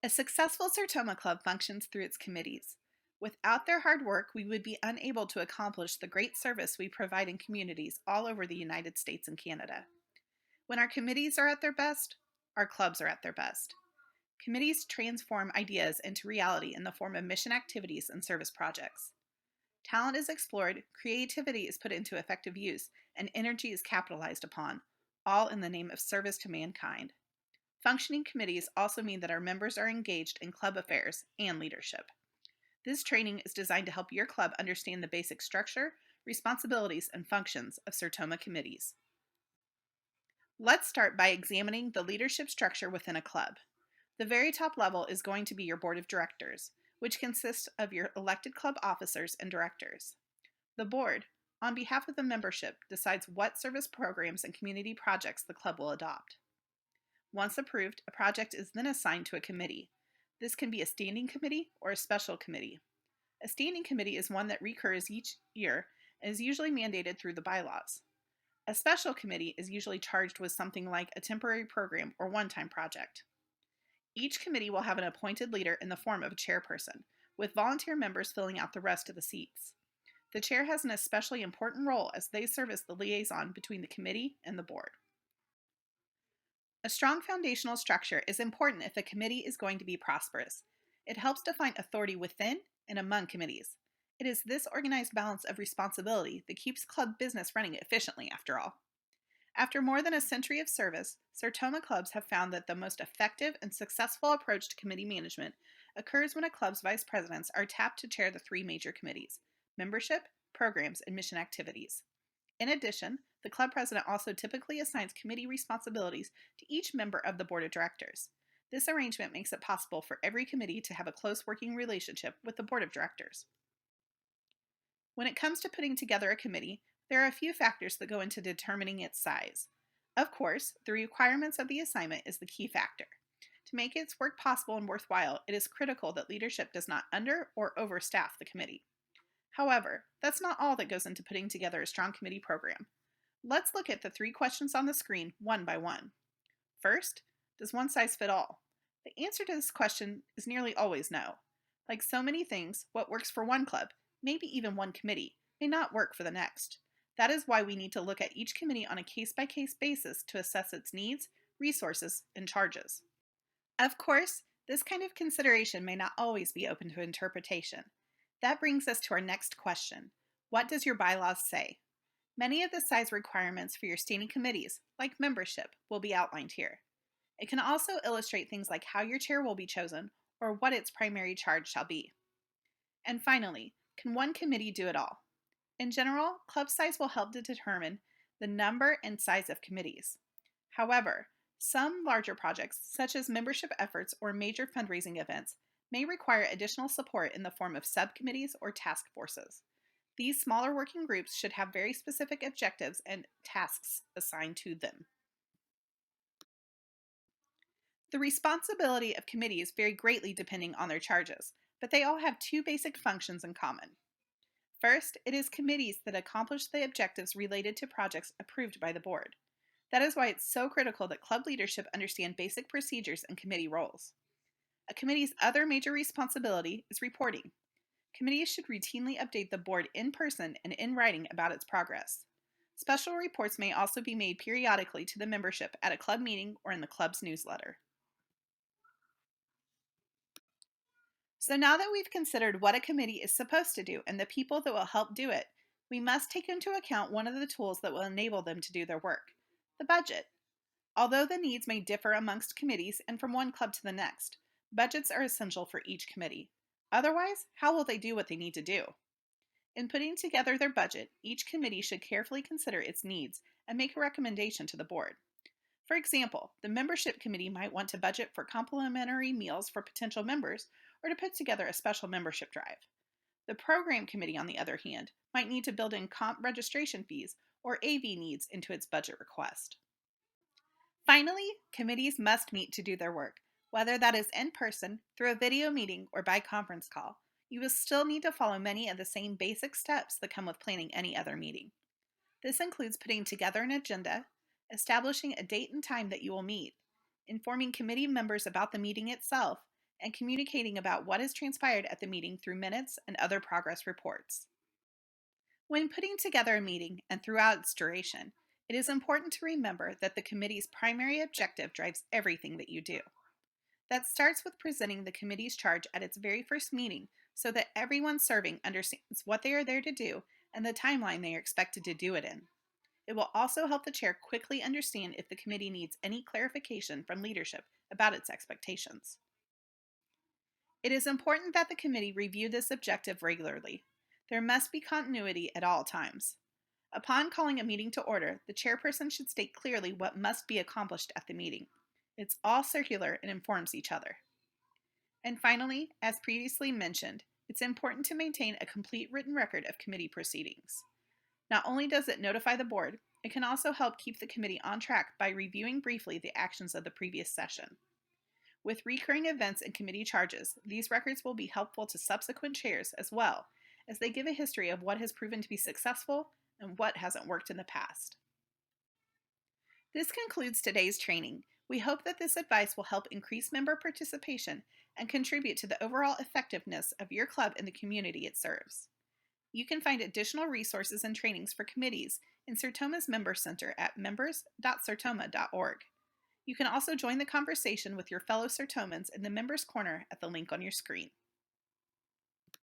A successful Sertoma Club functions through its committees. Without their hard work, we would be unable to accomplish the great service we provide in communities all over the United States and Canada. When our committees are at their best, our clubs are at their best. Committees transform ideas into reality in the form of mission activities and service projects. Talent is explored, creativity is put into effective use, and energy is capitalized upon, all in the name of service to mankind. Functioning committees also mean that our members are engaged in club affairs and leadership. This training is designed to help your club understand the basic structure, responsibilities, and functions of Sertoma committees. Let's start by examining the leadership structure within a club. The very top level is going to be your board of directors, which consists of your elected club officers and directors. The board, on behalf of the membership, decides what service programs and community projects the club will adopt. Once approved, a project is then assigned to a committee. This can be a standing committee or a special committee. A standing committee is one that recurs each year and is usually mandated through the bylaws. A special committee is usually charged with something like a temporary program or one-time project. Each committee will have an appointed leader in the form of a chairperson, with volunteer members filling out the rest of the seats. The chair has an especially important role as they serve as the liaison between the committee and the board. A strong foundational structure is important if a committee is going to be prosperous. It helps define authority within and among committees. It is this organized balance of responsibility that keeps club business running efficiently, after all. After more than a century of service, Sertoma clubs have found that the most effective and successful approach to committee management occurs when a club's vice presidents are tapped to chair the three major committees: membership, programs, and mission activities. In addition, the club president also typically assigns committee responsibilities to each member of the board of directors. This arrangement makes it possible for every committee to have a close working relationship with the board of directors. When it comes to putting together a committee, there are a few factors that go into determining its size. Of course, the requirements of the assignment is the key factor. To make its work possible and worthwhile, it is critical that leadership does not under or overstaff the committee. However, that's not all that goes into putting together a strong committee program. Let's look at the 3 questions on the screen one by one. First, does one size fit all? The answer to this question is nearly always no. Like so many things, what works for one club, maybe even one committee, may not work for the next. That is why we need to look at each committee on a case-by-case basis to assess its needs, resources, and charges. Of course, this kind of consideration may not always be open to interpretation. That brings us to our next question. What does your bylaws say? Many of the size requirements for your standing committees, like membership, will be outlined here. It can also illustrate things like how your chair will be chosen or what its primary charge shall be. And finally, can one committee do it all? In general, club size will help to determine the number and size of committees. However, some larger projects, such as membership efforts or major fundraising events, may require additional support in the form of subcommittees or task forces. These smaller working groups should have very specific objectives and tasks assigned to them. The responsibility of committees vary greatly depending on their charges, but they all have 2 basic functions in common. First, it is committees that accomplish the objectives related to projects approved by the board. That is why it's so critical that club leadership understand basic procedures and committee roles. A committee's other major responsibility is reporting. Committees should routinely update the board in person and in writing about its progress. Special reports may also be made periodically to the membership at a club meeting or in the club's newsletter. So now that we've considered what a committee is supposed to do and the people that will help do it, we must take into account one of the tools that will enable them to do their work: the budget. Although the needs may differ amongst committees and from one club to the next, budgets are essential for each committee. Otherwise, how will they do what they need to do? In putting together their budget, each committee should carefully consider its needs and make a recommendation to the board. For example, the membership committee might want to budget for complimentary meals for potential members or to put together a special membership drive. The program committee, on the other hand, might need to build in comp registration fees or AV needs into its budget request. Finally, committees must meet to do their work. Whether that is in person, through a video meeting, or by conference call, you will still need to follow many of the same basic steps that come with planning any other meeting. This includes putting together an agenda, establishing a date and time that you will meet, informing committee members about the meeting itself, and communicating about what has transpired at the meeting through minutes and other progress reports. When putting together a meeting and throughout its duration, it is important to remember that the committee's primary objective drives everything that you do. That starts with presenting the committee's charge at its very first meeting so that everyone serving understands what they are there to do and the timeline they are expected to do it in. It will also help the chair quickly understand if the committee needs any clarification from leadership about its expectations. It is important that the committee review this objective regularly. There must be continuity at all times. Upon calling a meeting to order, the chairperson should state clearly what must be accomplished at the meeting. It's all circular and informs each other. And finally, as previously mentioned, it's important to maintain a complete written record of committee proceedings. Not only does it notify the board, it can also help keep the committee on track by reviewing briefly the actions of the previous session. With recurring events and committee charges, these records will be helpful to subsequent chairs as well, as they give a history of what has proven to be successful and what hasn't worked in the past. This concludes today's training. We hope that this advice will help increase member participation and contribute to the overall effectiveness of your club and the community it serves. You can find additional resources and trainings for committees in Sertoma's Member Center at members.sertoma.org. You can also join the conversation with your fellow Sertomans in the Members Corner at the link on your screen.